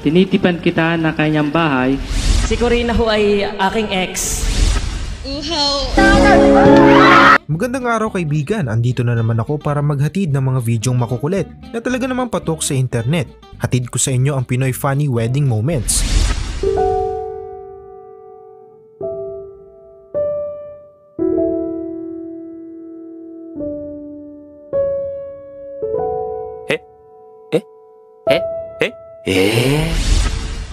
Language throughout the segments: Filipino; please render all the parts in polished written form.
tinitipan kita na kanyang bahay. Si Corina ho ay aking ex. Magandang araw kaibigan, andito na naman ako para maghatid ng mga videong makukulit na talaga namang patok sa internet. Hatid ko sa inyo ang Pinoy Funny Wedding Moments.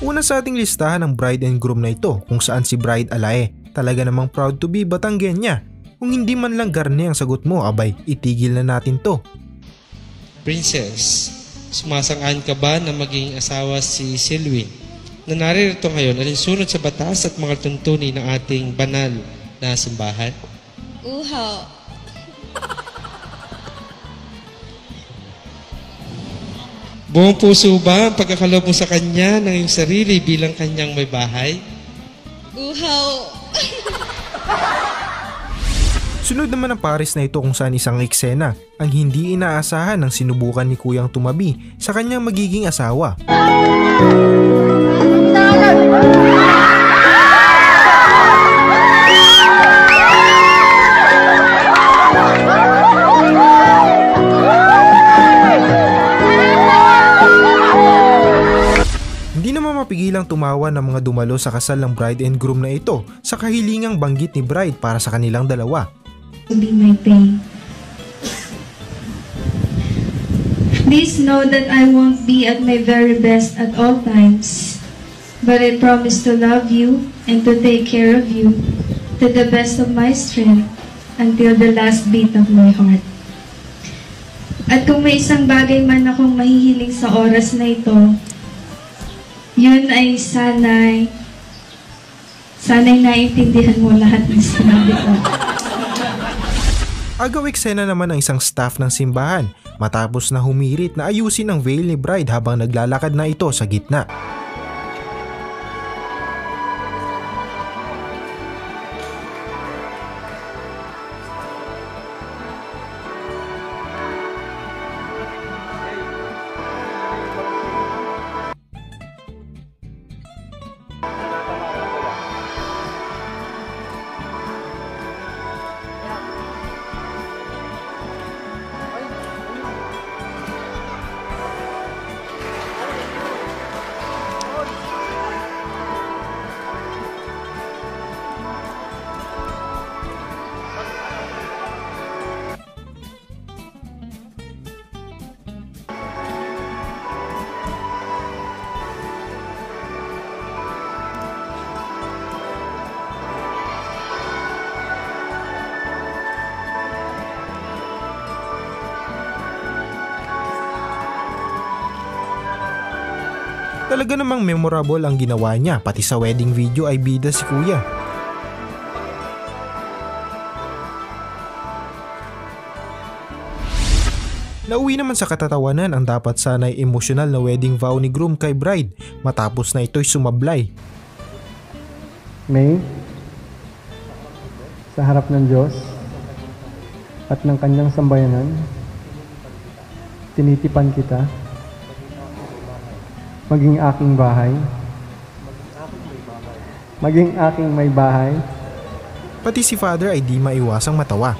Una sa ating listahan ang bride and groom na ito kung saan si bride alae. Talaga namang proud to be Batanggenya. Kung hindi man lang garne ang sagot mo, abay, itigil na natin to. Princess, sumasang-ayon ka ba na maging asawa si Selwyn na naririto ngayon alinsunod sa batas at mga tuntunin ng ating banal na simbahan? Uhaw. Buong puso ba ang pagkakaloob mo sa kanya ng iyong sarili bilang kanyang may bahay? Uhaw. Sunod naman ang pares na ito kung saan isang eksena ang hindi inaasahan ng sinubukan ni Kuyang tumabi sa kanyang magiging asawa. Hindi naman mapigilang tumawa ng mga dumalo sa kasal ng bride and groom na ito sa kahilingang banggit ni bride para sa kanilang dalawa. To be my pain. Please know that I won't be at my very best at all times, but I promise to love you and to take care of you to the best of my strength until the last beat of my heart. At kung may isang bagay man akong mahihiling sa oras na ito, yun ay sana'y naiintindihan mo lahat ng sinabi ko. Agaw eksena naman ang isang staff ng simbahan matapos na humirit na ayusin ang veil ni bride habang naglalakad na ito sa gitna. Talaga namang memorable ang ginawa niya, pati sa wedding video ay bida si Kuya. Nauwi naman sa katatawanan ang dapat sana'y emosyonal na wedding vow ni groom kay bride matapos na ito'y sumablay. May, sa harap ng Diyos at ng kanyang sambayanan, tinitipan kita maging aking bahay, maging aking may bahay. Pati si father ay di maiwasang matawa.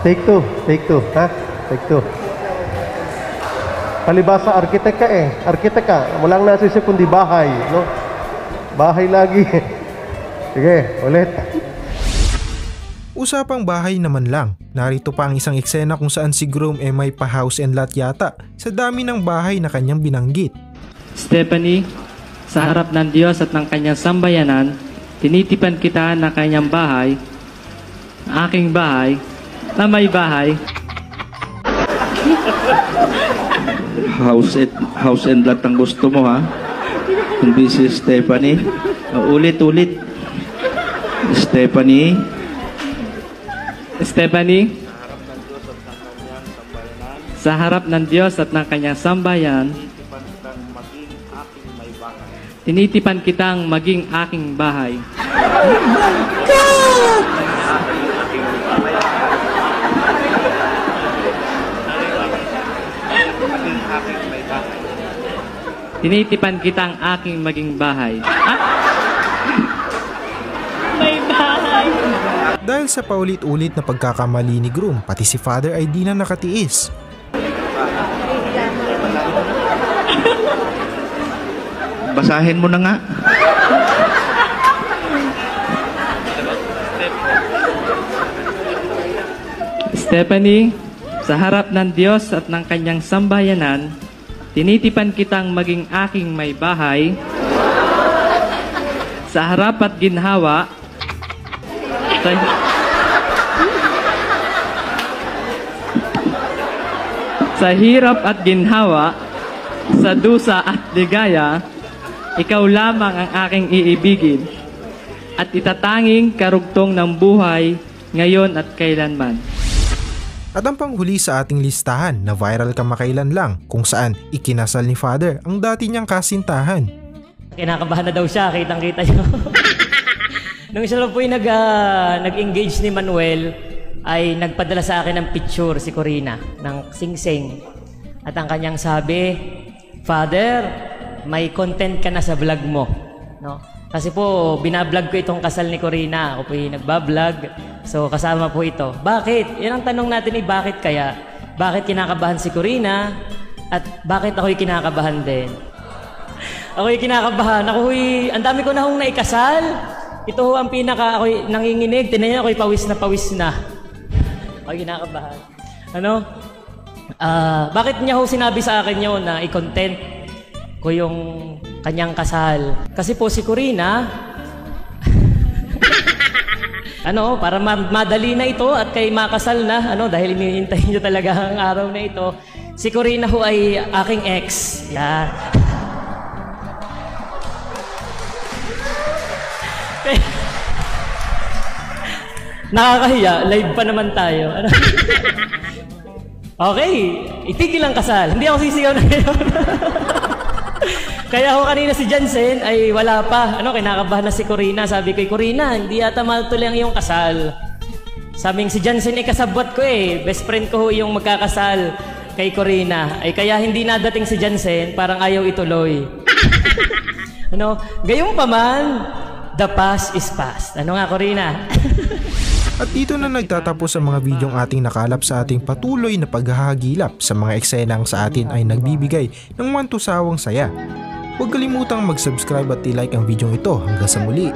Take two, ha? Take two. Palibasa, arkitek ka eh. Arkitek ka. Walang nasisip kundi bahay, no? Bahay lagi. Sige, ulit. Usapang bahay naman lang, narito pa ang isang eksena kung saan si groom may pa-house and lot yata sa dami ng bahay na kanyang binanggit. Stephanie, sa harap ng Diyos at ng kanyang sambayanan, tinitipan kita na kanyang bahay, aking bahay, na may bahay. House and lot ang gusto mo, ha? Hindi si Stephanie. Ulit-ulit. Stephanie, sa harap ng Diyos at ng kanyang sambayan, tinitipan kitang maging aking bahay. tinitipan kitang aking maging bahay. May bahay. Dahil sa paulit-ulit na pagkakamali ni groom, pati si father ay di na nakatiis. Basahin mo na nga. Stephanie, sa harap ng Diyos at ng kanyang sambayanan, tinitipan kitang maging aking may bahay sa harap at ginhawa sa hirap at ginhawa, sa dusa at ligaya, ikaw lamang ang aking iibigin at itatanging karugtong ng buhay ngayon at kailanman. At ang panghuli sa ating listahan na viral kamakailan lang, kung saan ikinasal ni father ang dati niyang kasintahan. Kinakabahan na daw siya, kitang-kita niyo. Nung siya lang po yung nag-engage ni Manuel, ay nagpadala sa akin ng picture si Corina, ng sing-sing. At ang kanyang sabi, Father, may content ka na sa vlog mo. No? Kasi po, binablog ko itong kasal ni Corina. Ako po yung nagbablog. So, kasama po ito. Bakit? Yan ang tanong natin eh, bakit kaya? Bakit kinakabahan si Corina? At bakit ako'y kinakabahan din? Ako'y kinakabahan. Ang dami ko na hong naikasal. Ito ho ang ako'y nanginginig. Tinan niyo, ako'y pawis na. Ako'y kinakabahan. Ano? Bakit niya ho sinabi sa akin yun na i-content ko yung kanyang kasal? Kasi po si Corina, para madali na ito at kay makasal na, dahil iniintay nyo talaga ang araw na ito. Si Corina ho ay aking ex. Yeah. Nakakahiya, live pa naman tayo. Okay, itigil ang kasal. Hindi ako sisigaw na ngayon. Kaya ako kanina si Jansen ay wala pa. Kinakabahan na si Corina. Sabi ko, Corina, hindi yata matuloy ang iyong kasal. Sabing si Jansen ay kasabwat ko eh. Best friend ko yung magkakasal kay Corina. Ay kaya hindi nadating si Jansen, parang ayaw ituloy. Gayong pa man, the past is past. Ano nga, Corina? At dito na nagtatapos ang mga videong ating nakalap sa ating patuloy na paghahagilap sa mga eksenang sa atin ay nagbibigay ng mantusawang saya. Huwag kalimutang mag-subscribe at i-like ang video ito. Hanggang sa muli.